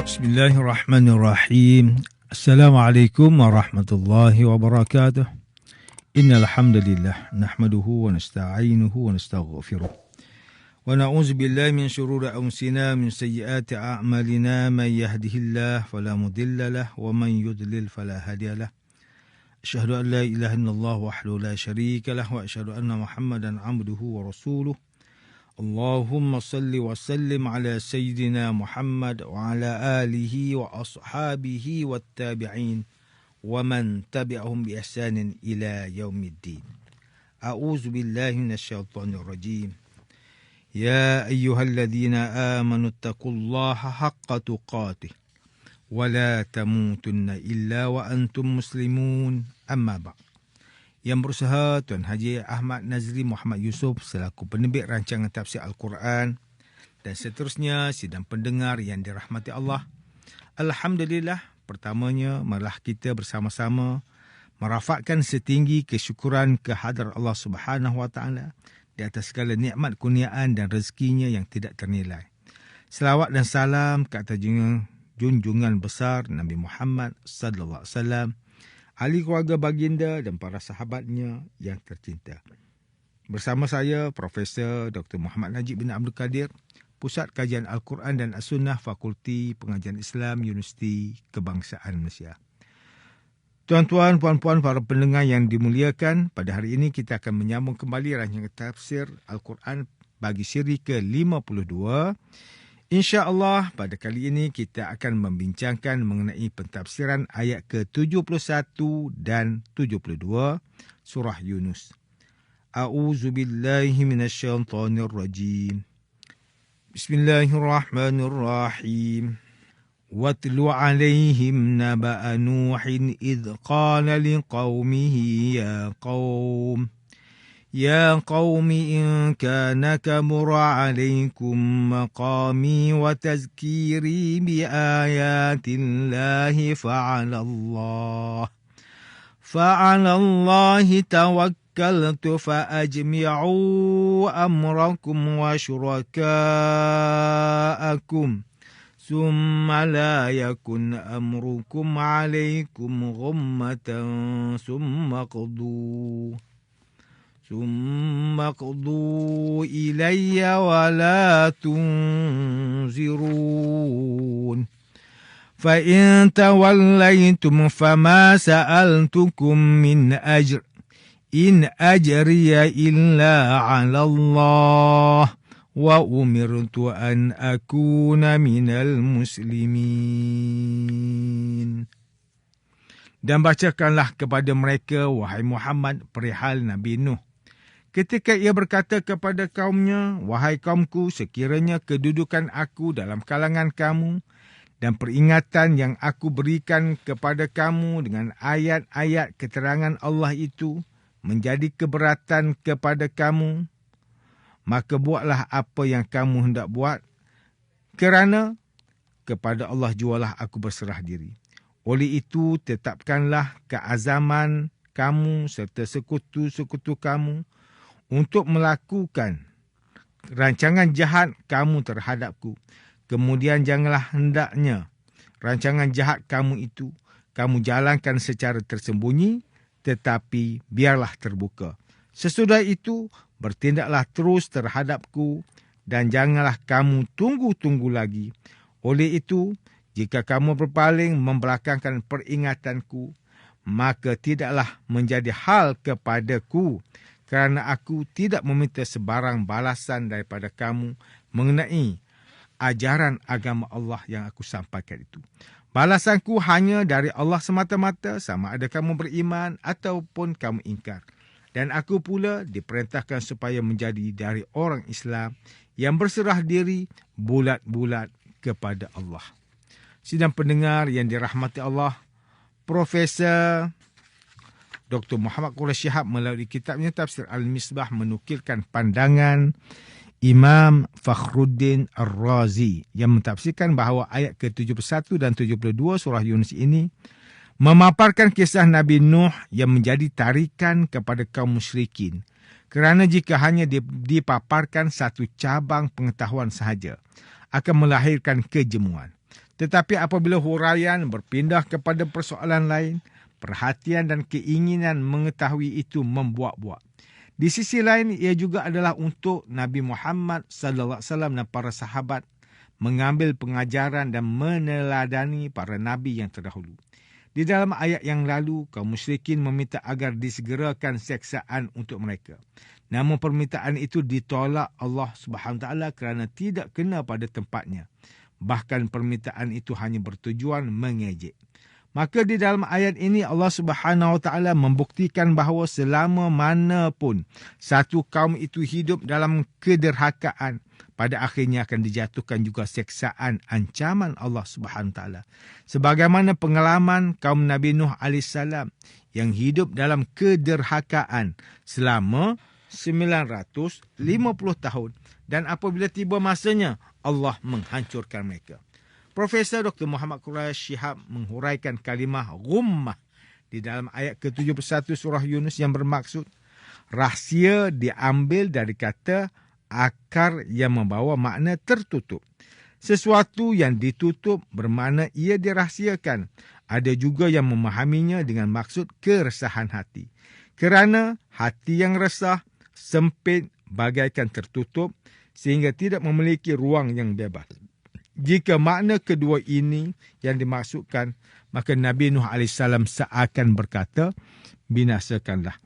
Bismillahirrahmanirrahim. Assalamualaikum warahmatullahi wabarakatuh. Innal hamdalillah nahmaduhu wa nasta'inuhu wa nastaghfiruh. Wa na'udzu billahi min shururi anfusina min sayyiati a'malina may yahdihillahu fala mudilla lahu wa man yudlil fala hadiya lahu. Asyhadu an la ilaha illallah wahdahu la syarika lahu wa asyhadu anna Muhammadan 'abduhu wa rasuluh. Allahumma salli wa sallim ala Sayyidina Muhammad wa ala alihi wa ashabihi wa tabi'in wa man tabi'ahum bi ihsanin ila yaumiddin. A'udzu billahi minasyaitonir rajim. Ya ayyuhalladzina amanu taqullaha haqqa tuqatih wa la tamutunna illa wa antum muslimun. Amma ba'd. Yang berusaha Tuan Haji Ahmad Nazri Muhammad Yusof selaku penerbit rancangan tafsir Al-Quran dan seterusnya sidang pendengar yang dirahmati Allah. Alhamdulillah, pertamanya marilah kita bersama-sama merafakkan setinggi kesyukuran kehadrat Allah Subhanahu Wa Taala di atas segala nikmat kurniaan dan rezekinya yang tidak ternilai. Selawat dan salam ke atas junjungan besar Nabi Muhammad sallallahu alaihi wasallam, ahli keluarga baginda dan para sahabatnya yang tercinta. Bersama saya, Profesor Dr. Muhammad Najib bin Abdul Kadir, Pusat Kajian Al-Quran dan As-Sunnah, Fakulti Pengajian Islam, Universiti Kebangsaan Malaysia. Tuan-tuan, puan-puan, para pendengar yang dimuliakan, pada hari ini kita akan menyambung kembali rancangan tafsir Al-Quran bagi siri ke-52. InsyaAllah pada kali ini kita akan membincangkan mengenai pentafsiran ayat ke-71 dan 72 surah Yunus. A'udzu billahi minasyaitonir rajim. Bismillahirrahmanirrahim. Watlu 'alaihim naba'a Nuhin idh qala liqaumihi ya qaum يا قوم إن كان كبر عليكم مقامي وتذكيري بآيات الله فعلى الله توكلت فأجمعوا أمركم وشركاءكم ثم لا يكن أمركم عليكم غمة ثم قضوا إلي ولا تنظرون فإن توليتم فما سألتكم من أجر إن أجري إلا على الله وأمرت أن أكون من المسلمين. Dan bacakanlah kepada mereka, wahai Muhammad, perihal Nabi Nuh. Ketika ia berkata kepada kaumnya, wahai kaumku, sekiranya kedudukan aku dalam kalangan kamu dan peringatan yang aku berikan kepada kamu dengan ayat-ayat keterangan Allah itu menjadi keberatan kepada kamu, maka buatlah apa yang kamu hendak buat, kerana kepada Allah jualah aku berserah diri. Oleh itu, tetapkanlah keazaman kamu serta sekutu-sekutu kamu untuk melakukan rancangan jahat kamu terhadapku. Kemudian janganlah hendaknya rancangan jahat kamu itu kamu jalankan secara tersembunyi, tetapi biarlah terbuka. Sesudah itu, bertindaklah terus terhadapku dan janganlah kamu tunggu-tunggu lagi. Oleh itu, jika kamu berpaling membelakangkan peringatanku, maka tidaklah menjadi hal kepadaku, kerana aku tidak meminta sebarang balasan daripada kamu mengenai ajaran agama Allah yang aku sampaikan itu. Balasanku hanya dari Allah semata-mata, sama ada kamu beriman ataupun kamu ingkar. Dan aku pula diperintahkan supaya menjadi dari orang Islam yang berserah diri bulat-bulat kepada Allah. Sidang pendengar yang dirahmati Allah, Profesor Dr. Muhammad Quraish Shihab melalui kitabnya Tafsir Al-Misbah menukilkan pandangan Imam Fakhruddin Ar-Razi yang mentafsirkan bahawa ayat ke-71 dan 72 surah Yunus ini memaparkan kisah Nabi Nuh yang menjadi tarikan kepada kaum musyrikin. Kerana jika hanya dipaparkan satu cabang pengetahuan sahaja, akan melahirkan kejemuan. Tetapi apabila huraian berpindah kepada persoalan lain, perhatian dan keinginan mengetahui itu membuak-buak. Di sisi lain, ia juga adalah untuk Nabi Muhammad sallallahu alaihi wasallam dan para sahabat mengambil pengajaran dan meneladani para nabi yang terdahulu. Di dalam ayat yang lalu, kaum musyrikin meminta agar disegerakan seksaan untuk mereka. Namun permintaan itu ditolak Allah Subhanahu Taala kerana tidak kena pada tempatnya. Bahkan permintaan itu hanya bertujuan mengejek. Maka di dalam ayat ini Allah Subhanahu Taala membuktikan bahawa selama mana pun satu kaum itu hidup dalam kederhakaan, pada akhirnya akan dijatuhkan juga seksaan ancaman Allah Subhanahu Taala. Sebagaimana pengalaman kaum Nabi Nuh AS yang hidup dalam kederhakaan selama 950 tahun, dan apabila tiba masanya Allah menghancurkan mereka. Profesor Dr. Muhammad Quraish Shihab menghuraikan kalimah ghummah di dalam ayat ke-71 surah Yunus yang bermaksud rahsia diambil dari kata akar yang membawa makna tertutup. Sesuatu yang ditutup bermakna ia dirahsiakan. Ada juga yang memahaminya dengan maksud keresahan hati. Kerana hati yang resah, sempit, bagaikan tertutup sehingga tidak memiliki ruang yang bebas. Jika makna kedua ini yang dimaksudkan, maka Nabi Nuh AS seakan berkata, binasakanlah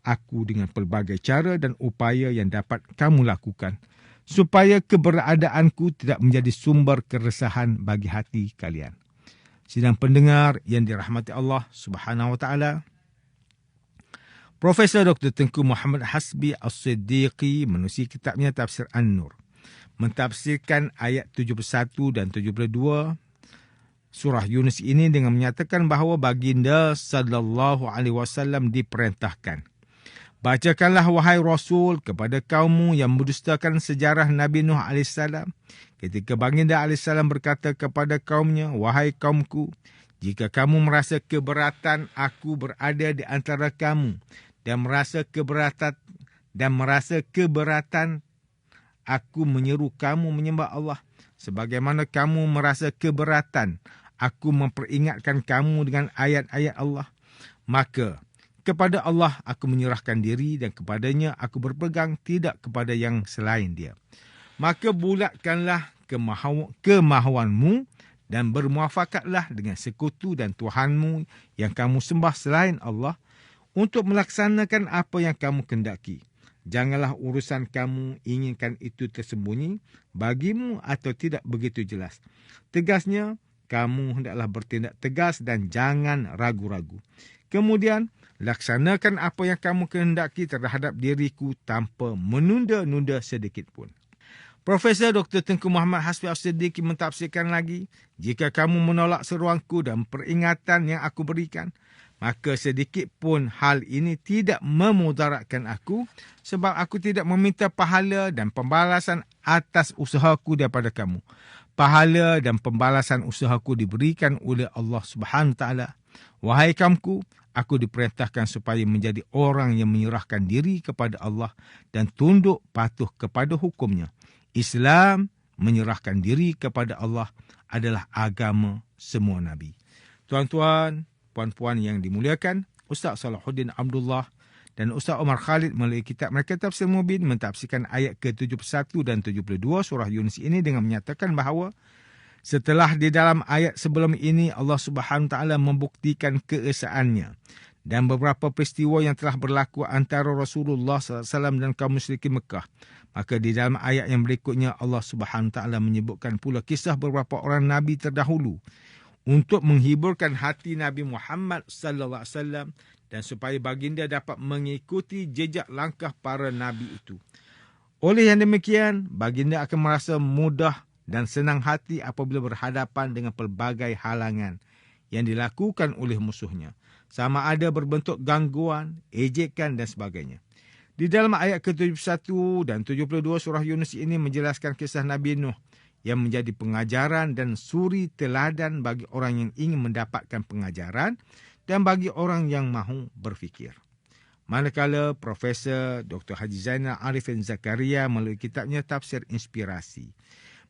aku dengan pelbagai cara dan upaya yang dapat kamu lakukan, supaya keberadaanku tidak menjadi sumber keresahan bagi hati kalian. Sidang pendengar yang dirahmati Allah Subhanahu Wa Taala, Profesor Dr. Tengku Muhammad Hasbi As-Siddiqi menulis kitabnya Tafsir An-Nur, mentafsirkan ayat 71 dan 72 surah Yunus ini dengan menyatakan bahawa baginda sallallahu alaihi wasallam diperintahkan, bacakanlah wahai Rasul kepada kaummu yang mendustakan sejarah Nabi Nuh AS. Ketika baginda AS berkata kepada kaumnya, wahai kaumku, jika kamu merasa keberatan aku berada di antara kamu dan merasa keberatan aku menyeru kamu menyembah Allah, sebagaimana kamu merasa keberatan aku memperingatkan kamu dengan ayat-ayat Allah, maka kepada Allah aku menyerahkan diri dan kepadanya aku berpegang, tidak kepada yang selain dia. Maka bulatkanlah kemahuanmu dan bermuafakatlah dengan sekutu dan Tuhanmu yang kamu sembah selain Allah untuk melaksanakan apa yang kamu kendaki. Janganlah urusan kamu inginkan itu tersembunyi bagimu atau tidak begitu jelas. Tegasnya, kamu hendaklah bertindak tegas dan jangan ragu-ragu. Kemudian, laksanakan apa yang kamu kehendaki terhadap diriku tanpa menunda-nunda sedikit pun. Profesor Dr. Tengku Muhammad Hasbi As-Siddiqi mentafsirkan lagi, jika kamu menolak seruanku dan peringatan yang aku berikan, maka sedikit pun hal ini tidak memudaratkan aku, sebab aku tidak meminta pahala dan pembalasan atas usahaku daripada kamu. Pahala dan pembalasan usahaku diberikan oleh Allah Subhanahu Wa Taala. Wahai kaumku, aku diperintahkan supaya menjadi orang yang menyerahkan diri kepada Allah dan tunduk patuh kepada hukumnya. Islam, menyerahkan diri kepada Allah, adalah agama semua Nabi. Tuan-tuan, puan-puan yang dimuliakan, Ustaz Salahuddin Abdullah dan Ustaz Omar Khalid melalui kitab mereka Tafsir Mubin mentafsirkan ayat ke-71 dan 72 surah Yunus ini dengan menyatakan bahawa setelah di dalam ayat sebelum ini Allah Subhanahu Taala membuktikan keesaannya dan beberapa peristiwa yang telah berlaku antara Rasulullah SAW dan kaum musyrikin Mekah, maka di dalam ayat yang berikutnya Allah Subhanahu Taala menyebutkan pula kisah beberapa orang nabi terdahulu untuk menghiburkan hati Nabi Muhammad sallallahu alaihi wasallam dan supaya baginda dapat mengikuti jejak langkah para nabi itu. Oleh yang demikian, baginda akan merasa mudah dan senang hati apabila berhadapan dengan pelbagai halangan yang dilakukan oleh musuhnya, sama ada berbentuk gangguan, ejekan dan sebagainya. Di dalam ayat ke-71 dan 72 surah Yunus ini menjelaskan kisah Nabi Nuh yang menjadi pengajaran dan suri teladan bagi orang yang ingin mendapatkan pengajaran dan bagi orang yang mahu berfikir. Manakala Profesor Dr. Haji Zainal Arifin Zakaria melalui kitabnya Tafsir Inspirasi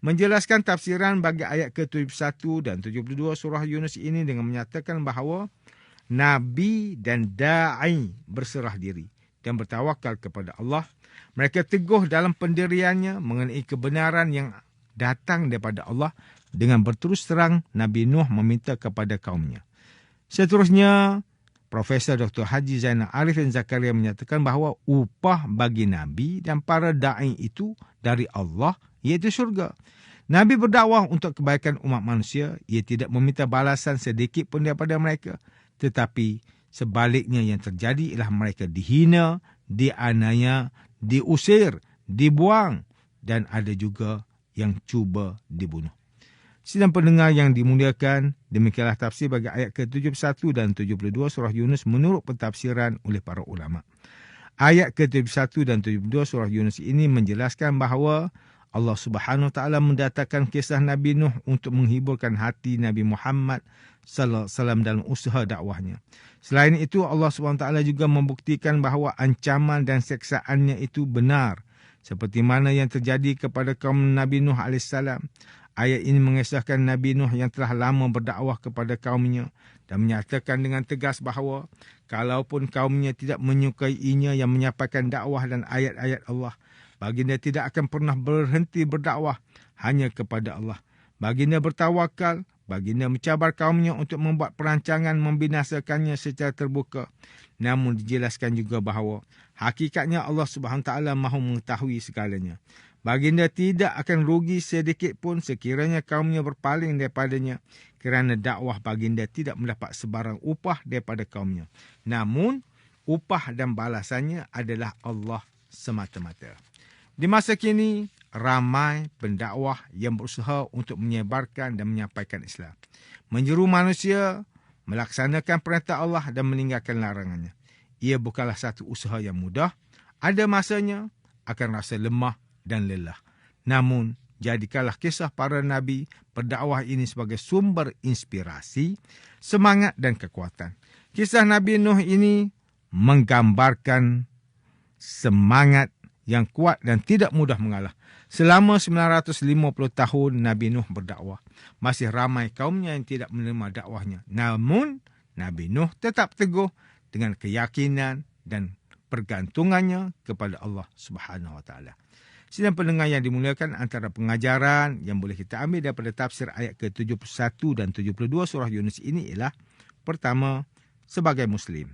menjelaskan tafsiran bagi ayat ke-71 dan 72 surah Yunus ini dengan menyatakan bahawa Nabi dan Da'i berserah diri dan bertawakal kepada Allah. Mereka teguh dalam pendiriannya mengenai kebenaran yang datang daripada Allah. Dengan berterus terang, Nabi Nuh meminta kepada kaumnya. Seterusnya, Profesor Dr. Haji Zainal Arifin Zakaria menyatakan bahawa upah bagi Nabi dan para da'i itu dari Allah, iaitu syurga. Nabi berdakwah untuk kebaikan umat manusia. Ia tidak meminta balasan sedikit pun daripada mereka. Tetapi sebaliknya yang terjadi ialah mereka dihina, dianiaya, diusir, dibuang dan ada juga yang cuba dibunuh. Sidang pendengar yang dimuliakan, demikianlah tafsir bagi ayat ke-71 dan 72 surah Yunus menurut pentafsiran oleh para ulama. Ayat ke-71 dan 72 surah Yunus ini menjelaskan bahawa Allah Subhanahu Wa Taala mendatangkan kisah Nabi Nuh untuk menghiburkan hati Nabi Muhammad sallallahu alaihi wasallam dalam usaha dakwahnya. Selain itu, Allah Subhanahu Wa Taala juga membuktikan bahawa ancaman dan seksaannya itu benar, seperti mana yang terjadi kepada kaum Nabi Nuh alaihissalam. Ayat ini mengisahkan Nabi Nuh yang telah lama berdakwah kepada kaumnya dan menyatakan dengan tegas bahawa kalaupun kaumnya tidak menyukainya yang menyampaikan dakwah dan ayat-ayat Allah, baginda tidak akan pernah berhenti berdakwah hanya kepada Allah. Baginda bertawakal, baginda mencabar kaumnya untuk membuat perancangan membinasakannya secara terbuka. Namun dijelaskan juga bahawa hakikatnya Allah Subhanahu Taala mahu mengetahui segalanya. Baginda tidak akan rugi sedikit pun sekiranya kaumnya berpaling daripadanya, kerana dakwah baginda tidak mendapat sebarang upah daripada kaumnya. Namun, upah dan balasannya adalah Allah semata-mata. Di masa kini, ramai pendakwah yang berusaha untuk menyebarkan dan menyampaikan Islam, menyeru manusia melaksanakan perintah Allah dan meninggalkan larangannya. Ia bukanlah satu usaha yang mudah. Ada masanya akan rasa lemah dan lelah. Namun, jadikanlah kisah para Nabi berdakwah ini sebagai sumber inspirasi, semangat dan kekuatan. Kisah Nabi Nuh ini menggambarkan semangat yang kuat dan tidak mudah mengalah. Selama 950 tahun Nabi Nuh berdakwah, masih ramai kaumnya yang tidak menerima dakwahnya. Namun, Nabi Nuh tetap teguh dengan keyakinan dan pergantungannya kepada Allah Subhanahu Wa Taala. Sidang pendengar yang dimuliakan, antara pengajaran yang boleh kita ambil daripada tafsir ayat ke-71 dan 72 surah Yunus ini ialah, pertama, sebagai Muslim,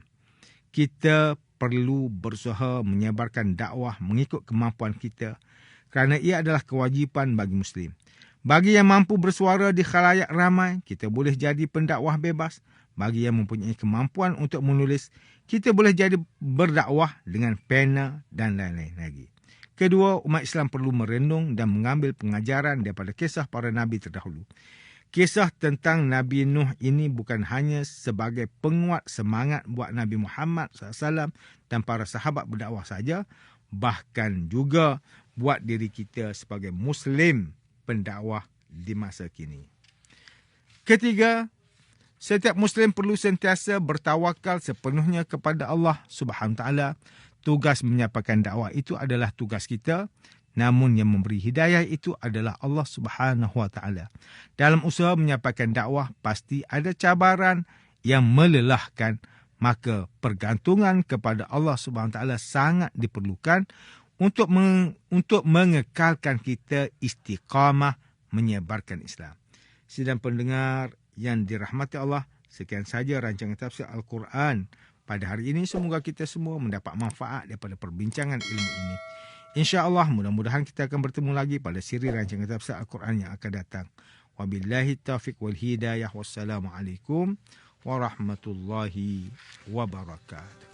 kita perlu berusaha menyebarkan dakwah mengikut kemampuan kita kerana ia adalah kewajipan bagi Muslim. Bagi yang mampu bersuara di khalayak ramai, kita boleh jadi pendakwah bebas. Bagi yang mempunyai kemampuan untuk menulis, kita boleh jadi berdakwah dengan pena dan lain-lain lagi. Kedua, umat Islam perlu merenung dan mengambil pengajaran daripada kisah para Nabi terdahulu. Kisah tentang Nabi Nuh ini bukan hanya sebagai penguat semangat buat Nabi Muhammad SAW dan para sahabat berdakwah saja, bahkan juga buat diri kita sebagai Muslim pendakwah di masa kini. Ketiga, setiap Muslim perlu sentiasa bertawakal sepenuhnya kepada Allah Subhanahu Taala. Tugas menyampaikan dakwah itu adalah tugas kita, namun yang memberi hidayah itu adalah Allah Subhanahu Wa Taala. Dalam usaha menyampaikan dakwah pasti ada cabaran yang melelahkan, maka pergantungan kepada Allah Subhanahu Wa Taala sangat diperlukan untuk mengekalkan kita istiqamah menyebarkan Islam. Sidang pendengar yang dirahmati Allah, sekian saja rancangan tafsir Al-Quran pada hari ini. Semoga kita semua mendapat manfaat daripada perbincangan ilmu ini. InsyaAllah, mudah-mudahan kita akan bertemu lagi pada siri rancangan tafsir Al-Quran yang akan datang. Wabillahi taufiq wal hidayah. Wassalamualaikum warahmatullahi wabarakatuh.